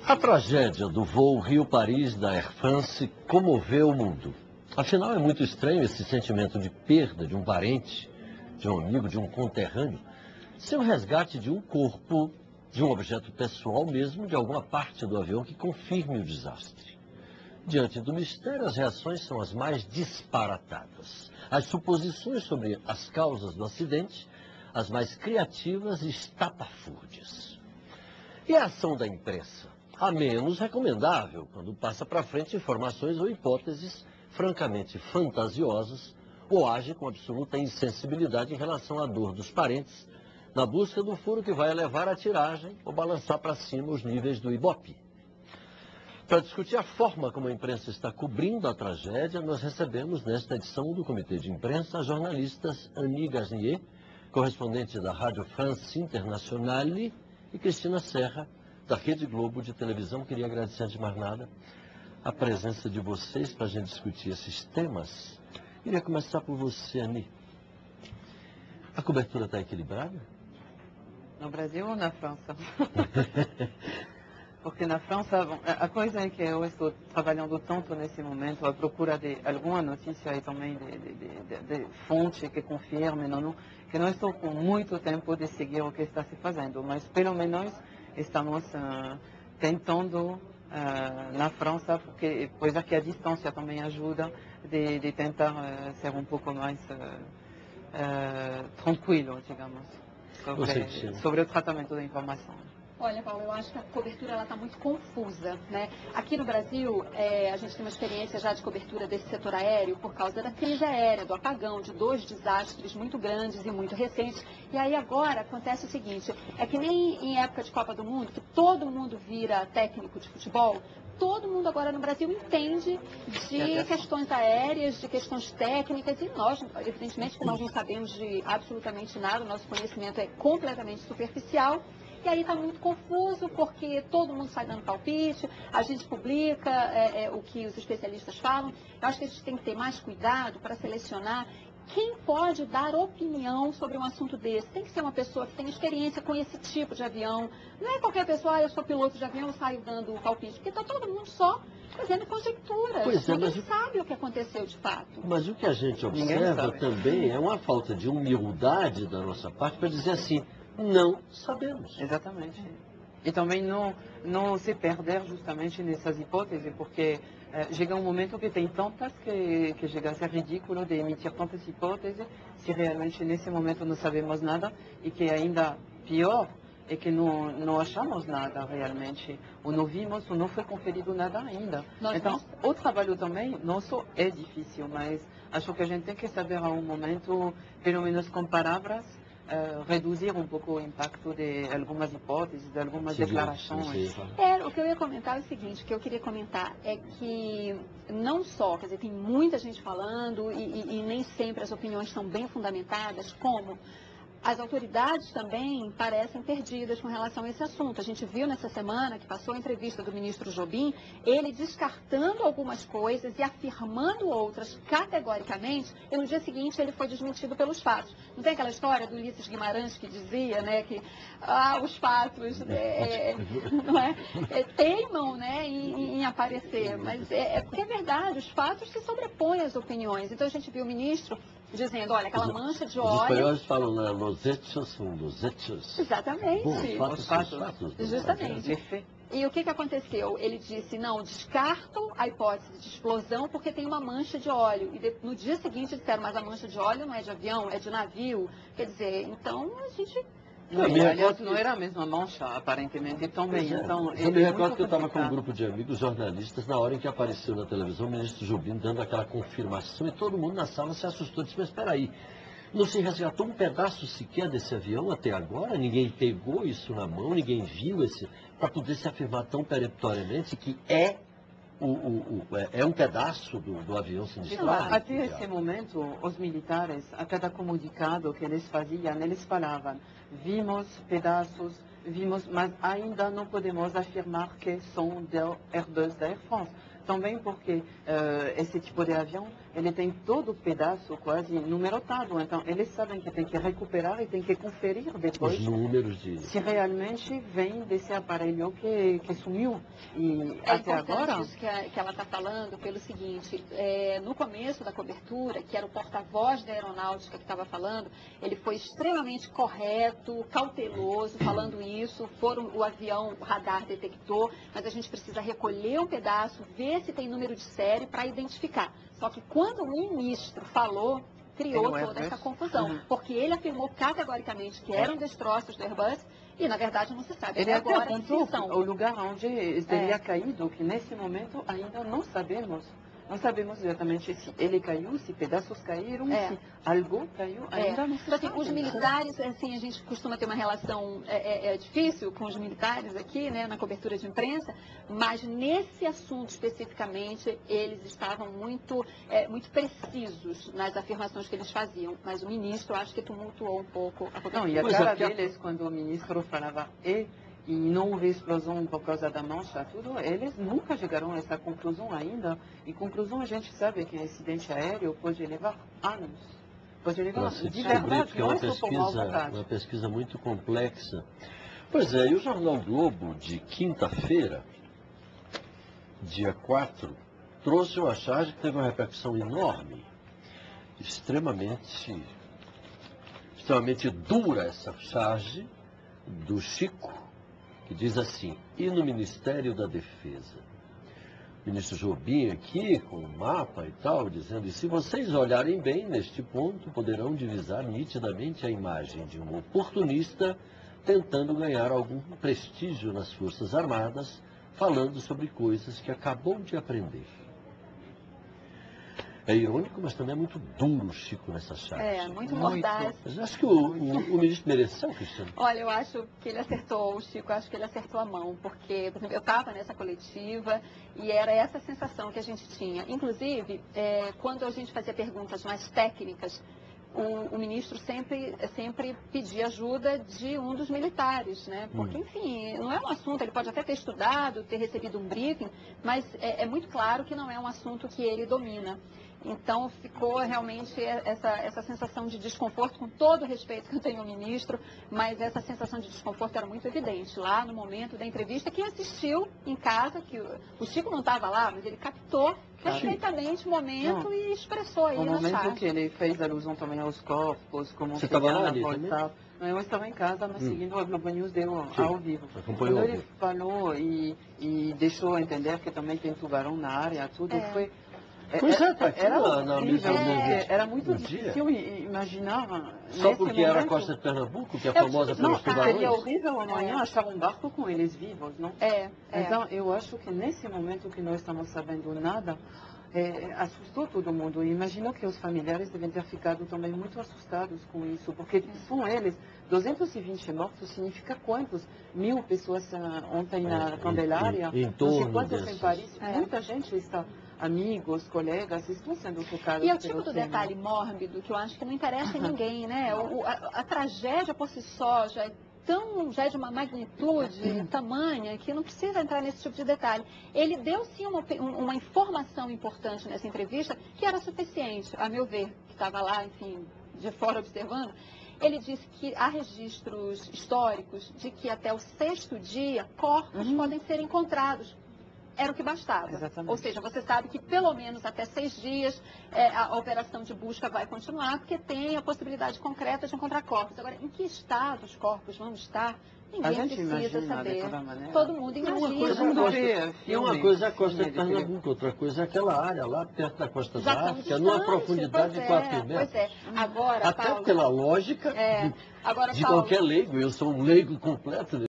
A tragédia do voo Rio-Paris da Air France comoveu o mundo. Afinal, é muito estranho esse sentimento de perda de um parente, de um amigo, de um conterrâneo, sem o resgate de um corpo, de um objeto pessoal mesmo, de alguma parte do avião que confirme o desastre. Diante do mistério, as reações são as mais disparatadas. As suposições sobre as causas do acidente, as mais criativas e estapafúrdias. E a ação da imprensa? A menos recomendável, quando passa para frente informações ou hipóteses francamente fantasiosas ou age com absoluta insensibilidade em relação à dor dos parentes, na busca do furo que vai elevar a tiragem ou balançar para cima os níveis do Ibope. Para discutir a forma como a imprensa está cobrindo a tragédia, nós recebemos nesta edição do Comitê de Imprensa as jornalistas Annie Gasnier, correspondente da Rádio France Internationale, e Cristina Serra, da Rede Globo de televisão. Queria agradecer, antes de mais nada, a presença de vocês para a gente discutir esses temas. Queria começar por você, Annie. A cobertura está equilibrada? No Brasil ou na França? Porque na França, bom, a coisa é que eu estou trabalhando tanto nesse momento à procura de alguma notícia e também de fonte que confirme, que não estou com muito tempo de seguir o que está se fazendo, mas pelo menos estamos tentando na França, porque pois aqui a distância também ajuda de tentar ser um pouco mais tranquilo, digamos, sobre o tratamento da informação. Olha, Paulo, eu acho que a cobertura está muito confusa, né? Aqui no Brasil, a gente tem uma experiência já de cobertura desse setor aéreo por causa da crise aérea, do apagão, de 2 desastres muito grandes e muito recentes. E aí agora acontece o seguinte, é que nem em época de Copa do Mundo, que todo mundo vira técnico de futebol, todo mundo agora no Brasil entende de questões aéreas, de questões técnicas, e nós, evidentemente, que nós não sabemos de absolutamente nada, o nosso conhecimento é completamente superficial. E aí está muito confuso, porque todo mundo sai dando palpite, a gente publica o que os especialistas falam. Eu acho que a gente tem que ter mais cuidado para selecionar quem pode dar opinião sobre um assunto desse. Tem que ser uma pessoa que tem experiência com esse tipo de avião. Não é qualquer pessoa, eu sou piloto de avião, eu saio dando palpite, porque está todo mundo só fazendo conjecturas. Ninguém sabe o que aconteceu de fato. Mas o que a gente observa também é uma falta de humildade da nossa parte para dizer assim, não sabemos. Exatamente. E também não se perder justamente nessas hipóteses, porque chega um momento que tem tantas que chega a ser ridículo de emitir tantas hipóteses, se realmente nesse momento não sabemos nada, e que ainda pior é que não achamos nada realmente, ou não vimos, ou não foi conferido nada ainda. Então, o trabalho também nosso é difícil, mas acho que a gente tem que saber a um momento, pelo menos com palavras, reduzir um pouco o impacto de algumas hipóteses, de algumas declarações. O que eu ia comentar é o seguinte, o que eu queria comentar é que não só, quer dizer, tem muita gente falando e nem sempre as opiniões são bem fundamentadas, como as autoridades também parecem perdidas com relação a esse assunto. A gente viu nessa semana que passou a entrevista do ministro Jobim, ele descartando algumas coisas e afirmando outras categoricamente, e no dia seguinte ele foi desmentido pelos fatos. Não tem aquela história do Ulisses Guimarães que dizia, né, que os fatos não teimam, né, em aparecer, mas porque é verdade, os fatos se sobrepõem às opiniões. Então a gente viu o ministro dizendo, olha, aquela mancha de óleo... Os espanhóis falam, né, los hechos são los hechos. Exatamente. Os fatos. Justamente. E o que aconteceu? Ele disse, não, descarto a hipótese de explosão porque tem uma mancha de óleo. E no dia seguinte disseram, mas a mancha de óleo não é de avião, é de navio. Quer dizer, então a gente... Aliás, não era a mesma mancha, aparentemente, também. Então, eu me recordo que eu estava com um grupo de amigos jornalistas na hora em que apareceu na televisão o ministro Jobim dando aquela confirmação e todo mundo na sala se assustou. Disse, mas espera aí, não se resgatou um pedaço sequer desse avião até agora? Ninguém pegou isso na mão, ninguém viu esse, para poder se afirmar tão peremptoriamente que é é um pedaço do avião sinistrado. Até esse momento, os militares, a cada comunicado que eles faziam, eles falavam, vimos pedaços, mas ainda não podemos afirmar que são do Airbus da Air France. Também porque esse tipo de avião, ele tem todo o pedaço quase numerotado. Então, eles sabem que tem que recuperar e tem que conferir depois Os números se realmente vem desse aparelho que sumiu. E até agora... isso que ela está falando pelo seguinte, no começo da cobertura, que era o porta-voz da aeronáutica que estava falando, ele foi extremamente correto, cauteloso, falando isso, o avião, o radar detectou, mas a gente precisa recolher um pedaço, ver se tem número de série para identificar. Só que quando o ministro falou, criou toda essa confusão, porque ele afirmou categoricamente que eram destroços do Airbus e, na verdade, não se sabe. Ele agora apontou o lugar onde teria caído, que nesse momento ainda não sabemos. Não sabemos exatamente se ele caiu, se pedaços caíram, se algo caiu, ainda não se sabe. Os militares, assim, a gente costuma ter uma relação difícil com os militares aqui, né, na cobertura de imprensa, mas nesse assunto especificamente, eles estavam muito precisos nas afirmações que eles faziam. Mas o ministro, acho que tumultuou um pouco a cobertura. Não, e a cara deles, quando o ministro falava e não houve explosão por causa da mancha, tudo, eles nunca chegaram a essa conclusão ainda. E conclusão, a gente sabe que um acidente aéreo pode levar anos. Pode levar anos. De verdade, porque é uma pesquisa muito complexa. Pois é, e o Jornal Globo, de quinta-feira, dia 4, trouxe uma charge que teve uma repercussão enorme, extremamente dura essa charge do Chico, que diz assim, e no Ministério da Defesa? O ministro Jobim aqui, com o mapa e tal, dizendo, e se vocês olharem bem neste ponto, poderão divisar nitidamente a imagem de um oportunista tentando ganhar algum prestígio nas Forças Armadas, falando sobre coisas que acabou de aprender. É irônico, mas também é muito duro o Chico nessa charge. Muito mordaz. Mas acho que o ministro mereceu, Cristiano. Olha, eu acho que ele acertou, o Chico, acho que ele acertou a mão, porque, por exemplo, eu estava nessa coletiva e era essa sensação que a gente tinha. Inclusive, quando a gente fazia perguntas mais técnicas, o ministro sempre pedia ajuda de um dos militares, né? Porque, enfim, não é um assunto, ele pode até ter estudado, ter recebido um briefing, mas é muito claro que não é um assunto que ele domina. Então, ficou realmente essa sensação de desconforto, com todo o respeito que eu tenho ao ministro, mas essa sensação de desconforto era muito evidente lá no momento da entrevista. Quem assistiu em casa, que o Chico não estava lá, mas ele captou perfeitamente o momento e expressou aí na charge. O momento que ele fez alusão também aos corpos, como você estava lá, eu estava em casa, mas seguindo a Globo News deu ao vivo. Acompanhou. Quando ele falou e deixou entender que também tem tubarão na área, tudo foi... Era muito difícil imaginar. Só porque era a costa de Pernambuco, que é famosa pelos tubarões? Seria horrível amanhã achar um barco com eles vivos, não? Então, eu acho que nesse momento que nós estamos sabendo nada, assustou todo mundo. E imagino que os familiares devem ter ficado também muito assustados com isso, porque são eles. 220 mortos significa quantos? 1000 pessoas ontem na Candelária, não sei quantos em Paris. Muita gente está... Amigos, colegas, estão sendo tocados. E é o tipo do detalhe mórbido que eu acho que não interessa a ninguém, né? A tragédia por si só já é de uma magnitude tamanha que não precisa entrar nesse tipo de detalhe. Ele deu sim uma informação importante nessa entrevista que era suficiente, a meu ver, que estava lá, enfim, de fora observando. Ele disse que há registros históricos de que até o 6º dia corpos podem ser encontrados. Era o que bastava. Exatamente. Ou seja, você sabe que pelo menos até 6 dias a operação de busca vai continuar, porque tem a possibilidade concreta de encontrar corpos. Agora, em que estado os corpos vão estar? Ninguém precisa saber. Todo mundo imagina. E uma coisa é a costa de Pernambuco, outra coisa é aquela área lá perto da costa da África, numa profundidade de 4 metros. Pois é. Agora, até pela lógica de Paulo, qualquer leigo, eu sou um leigo completo